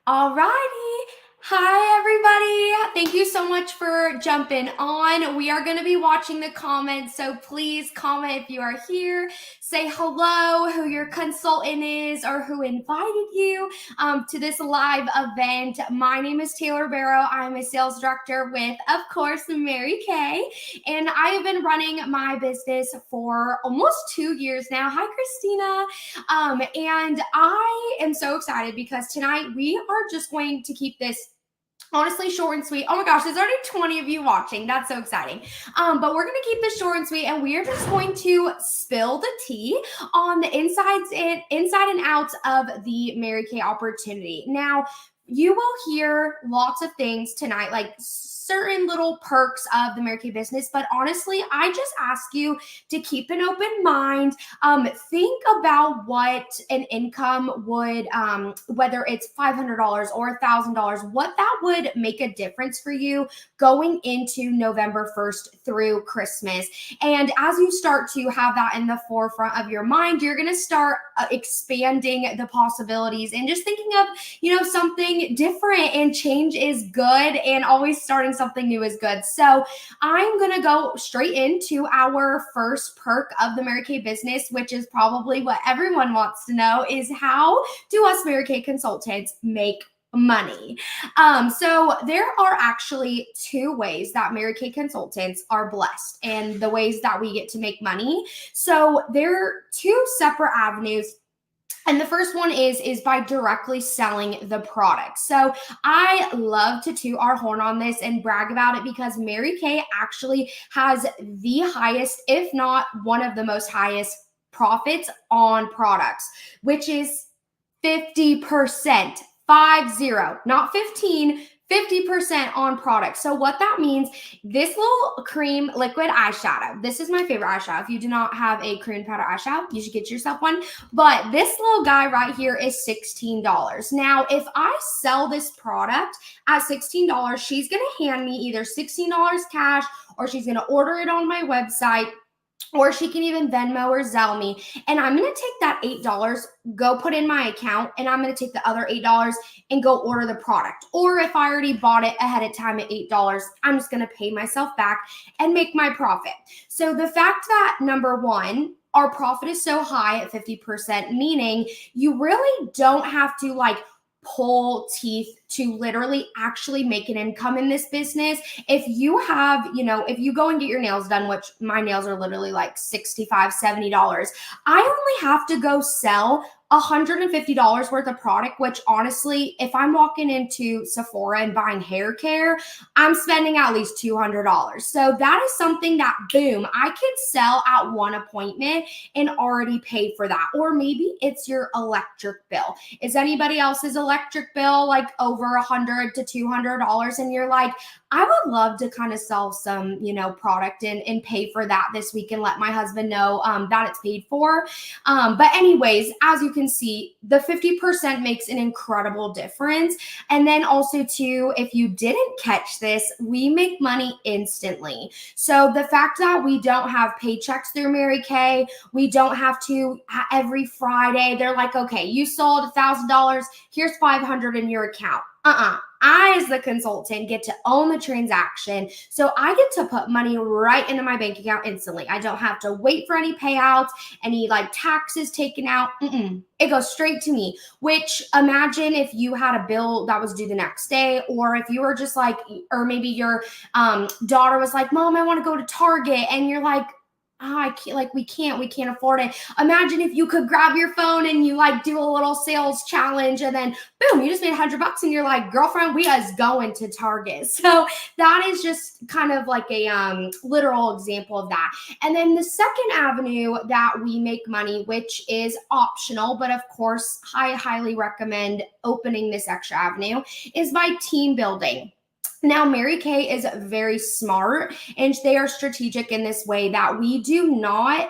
Alrighty. Hi, everybody. Thank you so much for jumping on. We are going to be watching the comments, so please comment if you are here. Say hello, who your consultant is, or who invited you to this live event. My name is Taylor Barrow. I'm a sales director with, of course, Mary Kay, and I have been running my business for almost 2 years now. Hi, Christina. And I am so excited because tonight we are just going to keep this honestly short and sweet. Oh my gosh, there's already 20 of you watching. That's so exciting. But we're going to keep this short and sweet, and we are just going to spill the tea on the inside and outs of the Mary Kay opportunity. Now, you will hear lots of things tonight, like certain little perks of the Mary Kay business. But honestly, I just ask you to keep an open mind. Think about what an income would, whether it's $500 or $1,000, what that would make a difference for you going into November 1st through Christmas. And as you start to have that in the forefront of your mind, you're going to start expanding the possibilities and just thinking of, something different. And change is good, and always starting something new is good. So I'm going to go straight into our first perk of the Mary Kay business, which is probably what everyone wants to know, is how do us Mary Kay consultants make money? So there are actually two ways that Mary Kay consultants are blessed and the ways that we get to make money. So there are two separate avenues. And the first one is by directly selling the product. So I love to toot our horn on this and brag about it because Mary Kay actually has the highest, if not one of the most highest profits on products, which is 50%, 50, not 15, 50% on products. So what that means, this little cream liquid eyeshadow, this is my favorite eyeshadow. If you do not have a cream powder eyeshadow, you should get yourself one. But this little guy right here is $16. Now, if I sell this product at $16, she's going to hand me either $16 cash, or she's going to order it on my website, or she can even Venmo or Zelle me. And I'm going to take that $8, go put in my account, and I'm going to take the other $8 and go order the product. Or if I already bought it ahead of time at $8, I'm just going to pay myself back and make my profit. So the fact that, number one, our profit is so high at 50%, meaning you really don't have to pull teeth to literally actually make an income in this business. If you have, if you go and get your nails done, which my nails are literally like $65, $70, I only have to go sell $150 worth of product, which honestly, if I'm walking into Sephora and buying hair care, I'm spending at least $200. So that is something that, boom, I could sell at one appointment and already pay for that. Or maybe it's your electric bill. Is anybody else's electric bill like over $100 to $200? And you're like, I would love to kind of sell some, product and pay for that this week and let my husband know that it's paid for. But anyways, as you can see, the 50% makes an incredible difference. And then also too, if you didn't catch this, we make money instantly. So the fact that we don't have paychecks through Mary Kay, we don't have to every Friday, they're like, okay, you sold $1,000, here's $500 in your account. I, as the consultant, get to own the transaction. So I get to put money right into my bank account instantly. I don't have to wait for any payouts, any taxes taken out. It goes straight to me, which imagine if you had a bill that was due the next day, or if you were just or maybe your daughter was like, Mom, I want to go to Target. And you're like, I can't, we can't afford it. Imagine if you could grab your phone and you do a little sales challenge, and then boom, you just made $100 and you're like, girlfriend, we is going to Target. So that is just kind of like a literal example of that. And then the second avenue that we make money, which is optional, but of course, I highly recommend opening this extra avenue, is by team building. Now, Mary Kay is very smart, and they are strategic in this way that we do not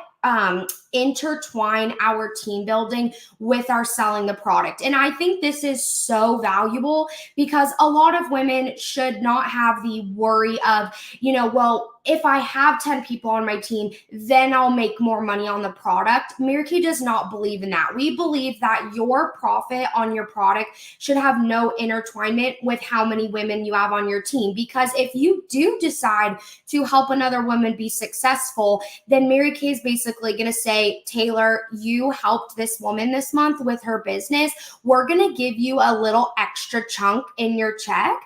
intertwine our team building with our selling the product. And I think this is so valuable because a lot of women should not have the worry of, well, if I have 10 people on my team, then I'll make more money on the product. Mary Kay does not believe in that. We believe that your profit on your product should have no intertwinement with how many women you have on your team. Because if you do decide to help another woman be successful, then Mary Kay is basically going to say, Taylor, you helped this woman this month with her business. We're going to give you a little extra chunk in your check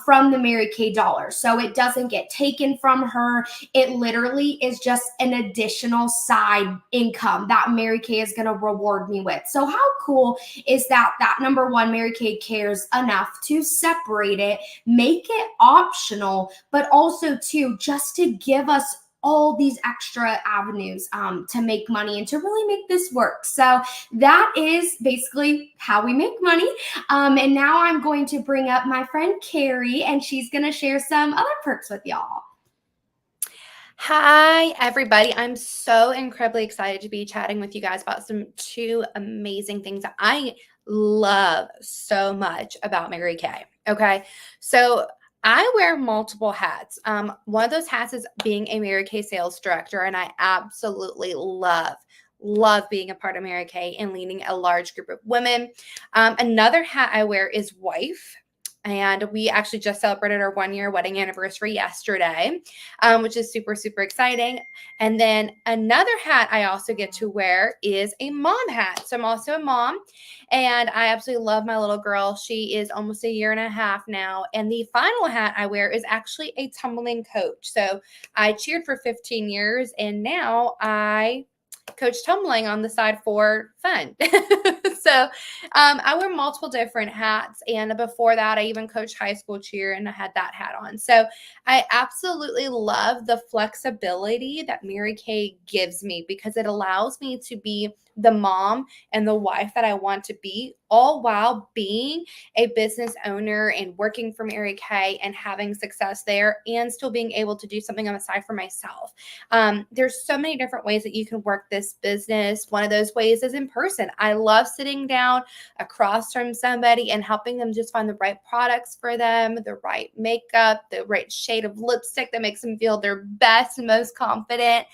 from the Mary Kay dollar. So it doesn't get taken from her. It literally is just an additional side income that Mary Kay is going to reward me with. So how cool is that? That number one, Mary Kay cares enough to separate it, make it optional, but also to just to give us all these extra avenues to make money and to really make this work. So that is basically how we make money. And now I'm going to bring up my friend Carrie, and she's going to share some other perks with y'all. Hi, everybody. I'm so incredibly excited to be chatting with you guys about two amazing things that I love so much about Mary Kay. Okay. So I wear multiple hats. One of those hats is being a Mary Kay sales director, and I absolutely love being a part of Mary Kay and leading a large group of women. Another hat I wear is wife. And we actually just celebrated our 1-year wedding anniversary yesterday, which is super, super exciting. And then another hat I also get to wear is a mom hat. So I'm also a mom, and I absolutely love my little girl. She is almost 1.5 years now. And the final hat I wear is actually a tumbling coach. So I cheered for 15 years, and now I coach tumbling on the side for fun. So I wear multiple different hats. And before that, I even coached high school cheer, and I had that hat on. So I absolutely love the flexibility that Mary Kay gives me, because it allows me to be the mom and the wife that I want to be, all while being a business owner and working for Mary Kay and having success there, and still being able to do something on the side for myself. There's so many different ways that you can work this business. One of those ways is in person. I love sitting down across from somebody and helping them just find the right products for them, the right makeup, the right shade of lipstick that makes them feel their best and most confident.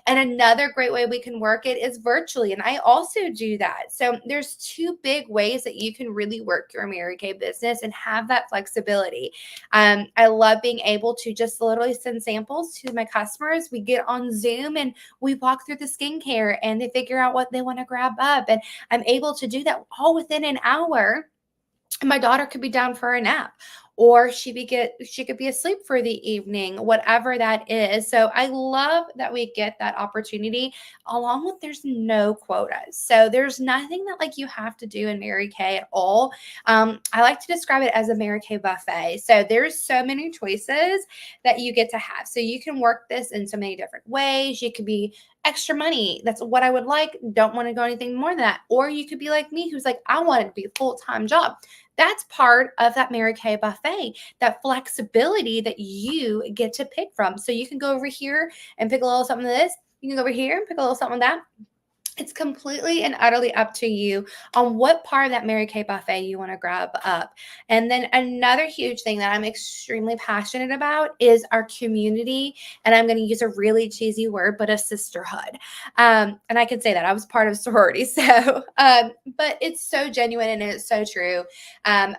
And another great way we can work it is virtually. And I also do that. So there's two big ways that you can really work your Mary Kay business and have that flexibility. I love being able to just literally send samples to my customers. We get on Zoom and we walk through the skincare, and they figure out what they want to grab up. And I'm able to do that all within an hour. And my daughter could be down for a nap, or she could be asleep for the evening, whatever that is. So I love that we get that opportunity, along with there's no quotas. So there's nothing that like you have to do in Mary Kay at all. I like to describe it as a Mary Kay buffet. So there's so many choices that you get to have. So you can work this in so many different ways. You could be extra money. That's what I would like. Don't want to go anything more than that. Or you could be like me, who's like, I want it to be a full-time job. That's part of that Mary Kay buffet, that flexibility that you get to pick from. So you can go over here and pick a little something of this. You can go over here and pick a little something of that. It's completely and utterly up to you on what part of that Mary Kay buffet you want to grab up. And then another huge thing that I'm extremely passionate about is our community. And I'm going to use a really cheesy word, but a sisterhood. And I can say that I was part of sorority. So, but it's so genuine and it's so true.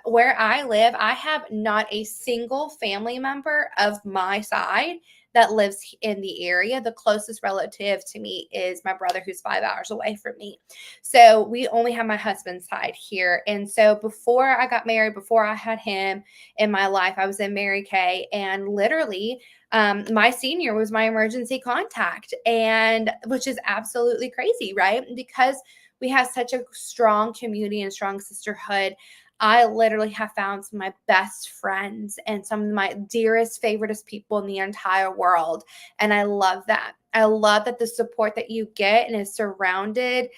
Where I live, I have not a single family member of my side that lives in the area. The closest relative to me is my brother, who's 5 hours away from me. So we only have my husband's side here. And so before I got married, before I had him in my life, I was in Mary Kay, and literally my senior was my emergency contact, and which is absolutely crazy, right? Because we have such a strong community and strong sisterhood. I literally have found some of my best friends and some of my dearest, favoriteest people in the entire world. And I love that. I love that the support that you get and is surrounded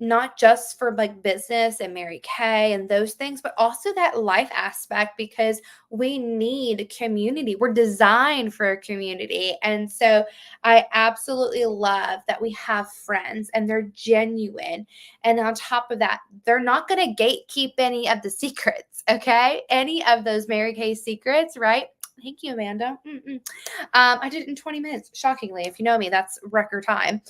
not just for like business and Mary Kay and those things, but also that life aspect because we need community. We're designed for a community. And so I absolutely love that we have friends and they're genuine. And on top of that, they're not going to gatekeep any of the secrets, okay? Any of those Mary Kay secrets, right? Thank you, Amanda. I did it in 20 minutes, shockingly. If you know me, that's record time.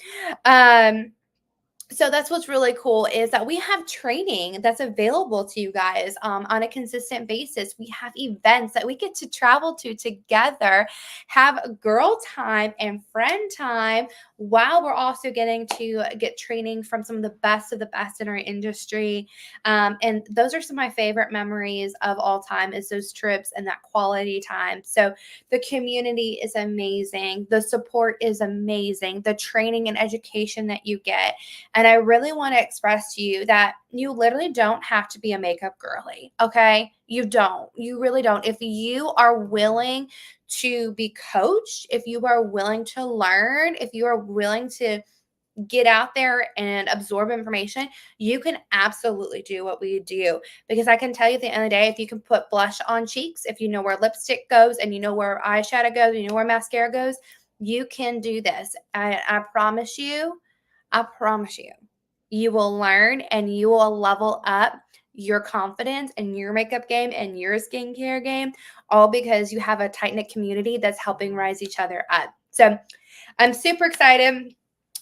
So that's what's really cool is that we have training that's available to you guys on a consistent basis. We have events that we get to travel to together, have a girl time and friend time, while we're also getting to get training from some of the best in our industry. And those are some of my favorite memories of all time is those trips and that quality time. So the community is amazing. The support is amazing. The training and education that you get. And I really want to express to you that you literally don't have to be a makeup girly, okay? You don't. You really don't. If you are willing to be coached, if you are willing to learn, if you are willing to get out there and absorb information, you can absolutely do what we do. Because I can tell you at the end of the day, if you can put blush on cheeks, if you know where lipstick goes and you know where eyeshadow goes, and you know where mascara goes, you can do this. I promise you, you will learn and you will level up your confidence and your makeup game and your skincare game, all because you have a tight knit community that's helping rise each other up. So I'm super excited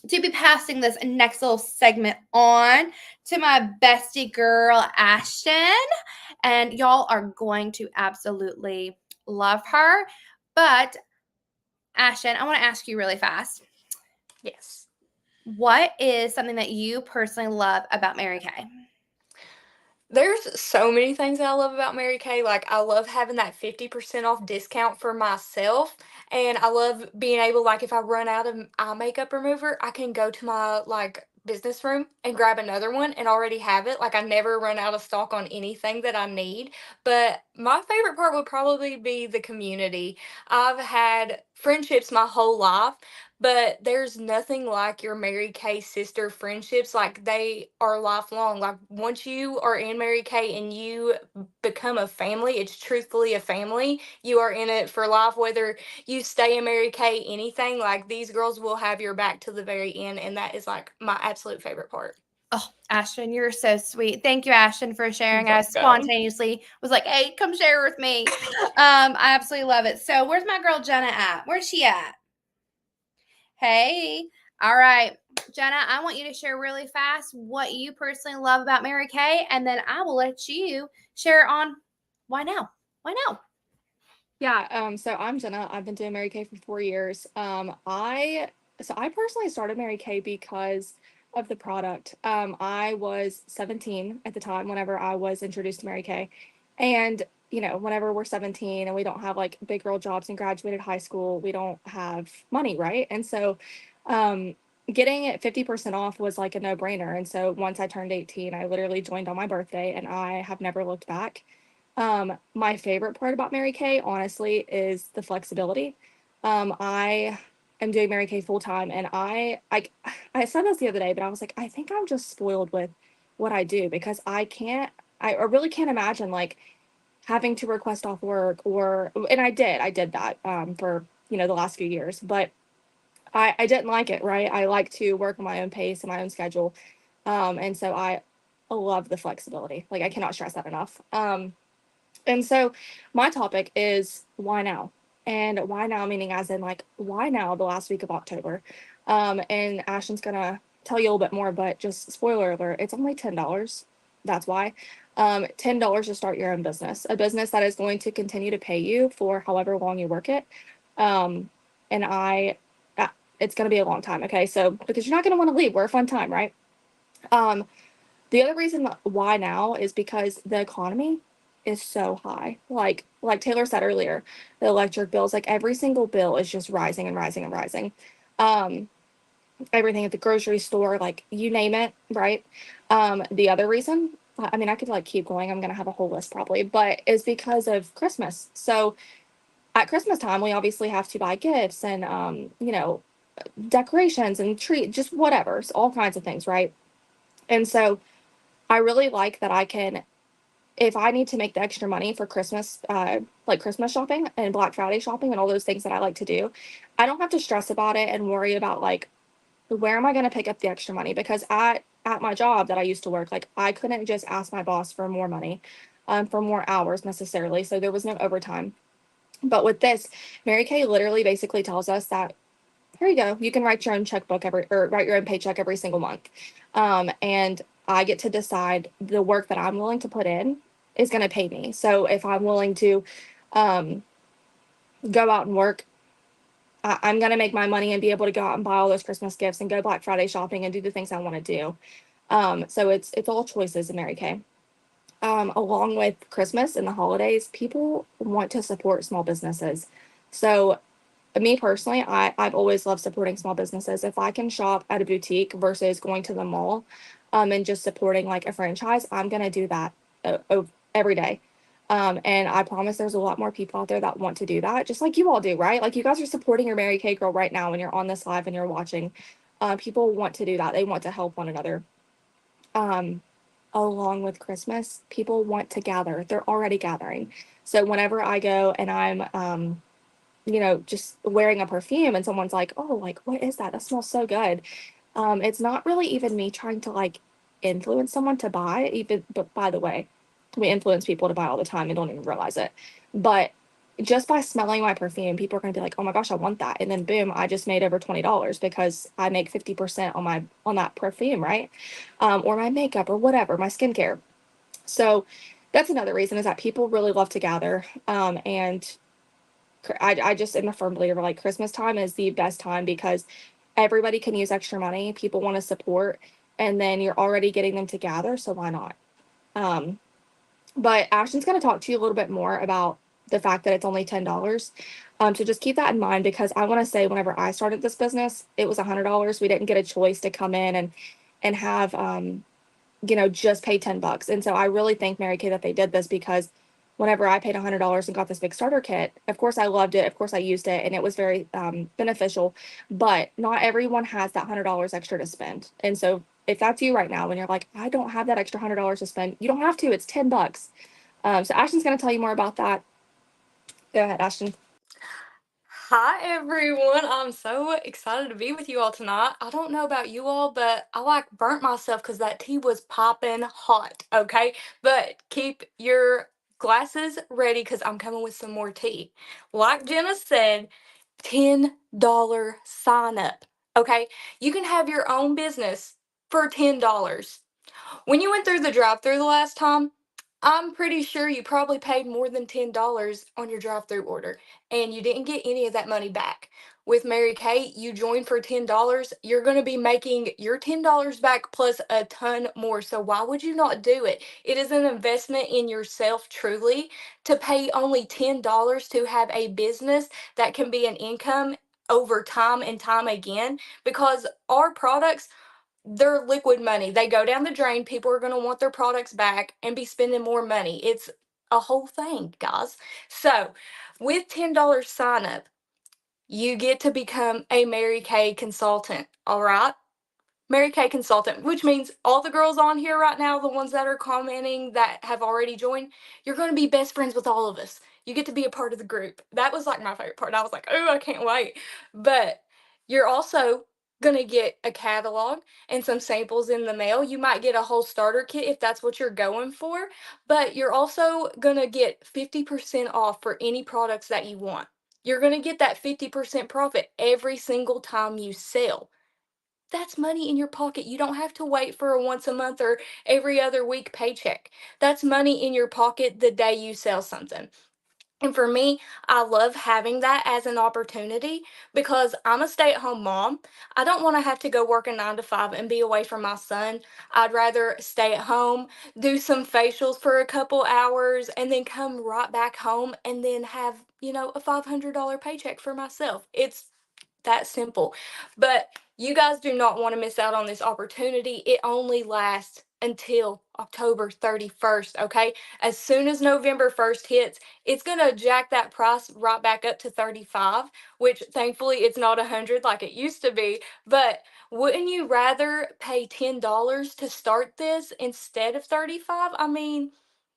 to be passing this next little segment on to my bestie girl, Ashton. And y'all are going to absolutely love her. But Ashton, I want to ask you really fast. Yes. What is something that you personally love about Mary Kay? There's so many things that I love about Mary Kay. Like, I love having that 50% off discount for myself. And I love being able, like, if I run out of eye makeup remover, I can go to my, like, business room and grab another one and already have it. Like, I never run out of stock on anything that I need. But my favorite part would probably be the community. I've had friendships my whole life, but there's nothing like your Mary Kay sister friendships. Like, they are lifelong. Like, once you are in Mary Kay and you become a family, it's truthfully a family. You are in it for life, whether you stay in Mary Kay, anything. Like, these girls will have your back to the very end, and that is like my absolute favorite part. Oh, Ashton, you're so sweet. Thank you, Ashton, for sharing. I Welcome. spontaneously was like, hey, come share with me. I absolutely love it. So where's my girl Jenna at? Where's she at? Hey. All right. Jenna, I want you to share really fast what you personally love about Mary Kay, and then I will let you share on why now. Why now? Yeah, so I'm Jenna. I've been doing Mary Kay for 4 years. I personally started Mary Kay because of the product. I was 17 at the time whenever I was introduced to Mary Kay. And, whenever we're 17 and we don't have like big girl jobs and graduated high school, we don't have money, right? And so um getting it 50% off was like a no-brainer. And so once I turned 18, I literally joined on my birthday and I have never looked back. My favorite part about Mary Kay, honestly, is the flexibility. I am doing Mary Kay full time, and I said this the other day, but I was like, I think I'm just spoiled with what I do because I really can't imagine like having to request off work and I did that for the last few years, but I didn't like it, right? I like to work on my own pace and my own schedule, and so I love the flexibility. Like I cannot stress that enough. And so my topic is why now? And why now meaning as in like why now the last week of October? And Ashton's gonna tell you a little bit more, but just spoiler alert, it's only $10. That's why. $10 to start your own business, a business that is going to continue to pay you for however long you work it. Um, and it's gonna be a long time, okay? So because you're not gonna want to leave, we're a fun time, right? Um, the other reason why now is because the economy is so high. Like Taylor said earlier, the electric bills, like every single bill is just rising and rising and rising. Um, Everything at the grocery store, like you name it, right? The other reason, I mean, I could like keep going. I'm gonna have a whole list probably, but is because of Christmas. So at Christmas time, we obviously have to buy gifts and decorations and treat, just whatever, so all kinds of things, right? And so I really like that I can, if I need to make the extra money for Christmas, like Christmas shopping and Black Friday shopping and all those things that I like to do, I don't have to stress about it and worry about like, where am I going to pick up the extra money? Because at my job that I used to work, like I couldn't just ask my boss for more money, for more hours necessarily. So there was no overtime. But with this, Mary Kay literally basically tells us that here you go, you can write your own checkbook or write your own paycheck every single month, and I get to decide the work that I'm willing to put in is going to pay me. So if I'm willing to um, go out and work, I'm going to make my money and be able to go out and buy all those Christmas gifts and go Black Friday shopping and do the things I want to do. So it's all choices in Mary Kay. Along with Christmas and the holidays, people want to support small businesses. So me personally, I've always loved supporting small businesses. If I can shop at a boutique versus going to the mall, and just supporting like a franchise, I'm gonna do that every day. And I promise there's a lot more people out there that want to do that, just like you all do, right? Like you guys are supporting your Mary Kay girl right now when you're on this live and you're watching. People want to do that. They want to help one another. Um, Along with Christmas, people want to gather. They're already gathering. So whenever I go and I'm just wearing a perfume and someone's like, oh, like, what is that? That smells so good. It's not really even me trying to like influence someone to buy, even, but by the way, we influence people to buy all the time and don't even realize it. But just by smelling my perfume, people are going to be like, oh my gosh, I want that. And then boom, I just made over $20 because I make 50% on that perfume, right? Or my makeup or whatever, my skincare. So that's another reason is that people really love to gather. And I just am a firm believer like Christmas time is the best time because everybody can use extra money. People want to support, and then you're already getting them to gather, so why not? Um, but Ashton's going to talk to you a little bit more about the fact that it's only $10. So just keep that in mind because I want to say whenever I started this business, it was $100. We didn't get a choice to come in and have just pay $10. And so I really thank Mary Kay that they did this because whenever I paid $100 and got this big starter kit, of course I loved it. Of course I used it and it was very beneficial, but not everyone has that $100 extra to spend. And so if that's you right now, when you're like, I don't have that extra $100 to spend, you don't have to, it's $10. So Ashton's going to tell you more about that. Go ahead, Ashton. Hi everyone. I'm so excited to be with you all tonight. I don't know about you all, but I like burnt myself because that tea was popping hot. Okay. But keep your glasses ready because I'm coming with some more tea. Like Jenna said, $10 sign up. Okay. You can have your own business for $10. When you went through the drive-through the last time, I'm pretty sure you probably paid more than $10 on your drive-through order and you didn't get any of that money back. With Mary Kay, you joined for $10, you're going to be making your $10 back plus a ton more. So why would you not do it? It is an investment in yourself truly to pay only $10 to have a business that can be an income over time and time again because our products, they're liquid money. They go down the drain. People are going to want their products back and be spending more money. It's a whole thing, guys. So, with $10 sign up, you get to become a Mary Kay consultant. All right. Mary Kay consultant, which means all the girls on here right now, the ones that are commenting that have already joined, you're going to be best friends with all of us. You get to be a part of the group. That was like my favorite part. I was like, oh, I can't wait. But you're also going to get a catalog and some samples in the mail. You might get a whole starter kit if that's what you're going for, but you're also going to get 50% off for any products that you want. You're going to get that 50% profit every single time you sell. That's money in your pocket. You don't have to wait for a once a month or every other week paycheck. That's money in your pocket the day you sell something. And for me, I love having that as an opportunity because I'm a stay at home mom. I don't want to have to go work a 9 to 5 and be away from my son. I'd rather stay at home, do some facials for a couple hours, and then come right back home and then have, a $500 paycheck for myself. It's that simple. But you guys do not want to miss out on this opportunity. It only lasts until October 31st, okay? As soon as November 1st hits, it's going to jack that price right back up to 35, which thankfully it's not 100 like it used to be, but wouldn't you rather pay $10 to start this instead of 35? I mean,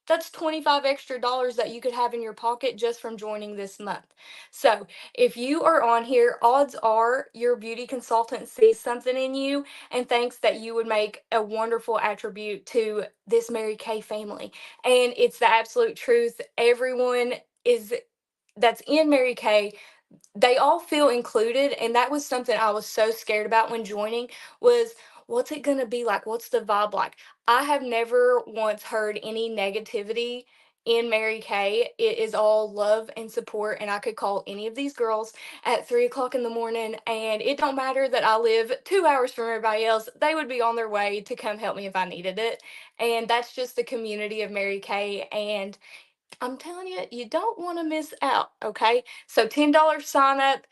that's 25 extra dollars that you could have in your pocket just from joining this month. So, if you are on here, odds are your beauty consultant sees something in you and thinks that you would make a wonderful attribute to this Mary Kay family. And it's the absolute truth. Everyone is that's in Mary Kay, they all feel included, and that was something I was so scared about when joining was what's it going to be like, what's the vibe like. I have never once heard any negativity in Mary Kay. It is all love and support, and I could call any of these girls at 3 o'clock in the morning, and it don't matter that I live 2 hours from everybody else, they would be on their way to come help me if I needed it. And that's just the community of Mary Kay, and I'm telling you, you don't want to miss out, okay? So $10 sign up,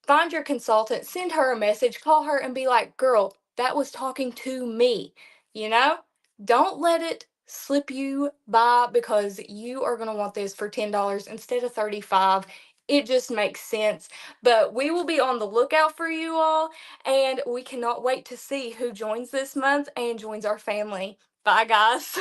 find your consultant, send her a message, call her and be like, girl, that was talking to me, you know? Don't let it slip you by because you are going to want this for $10 instead of 35. It just makes sense. But we will be on the lookout for you all, and we cannot wait to see who joins this month and joins our family. Bye, guys.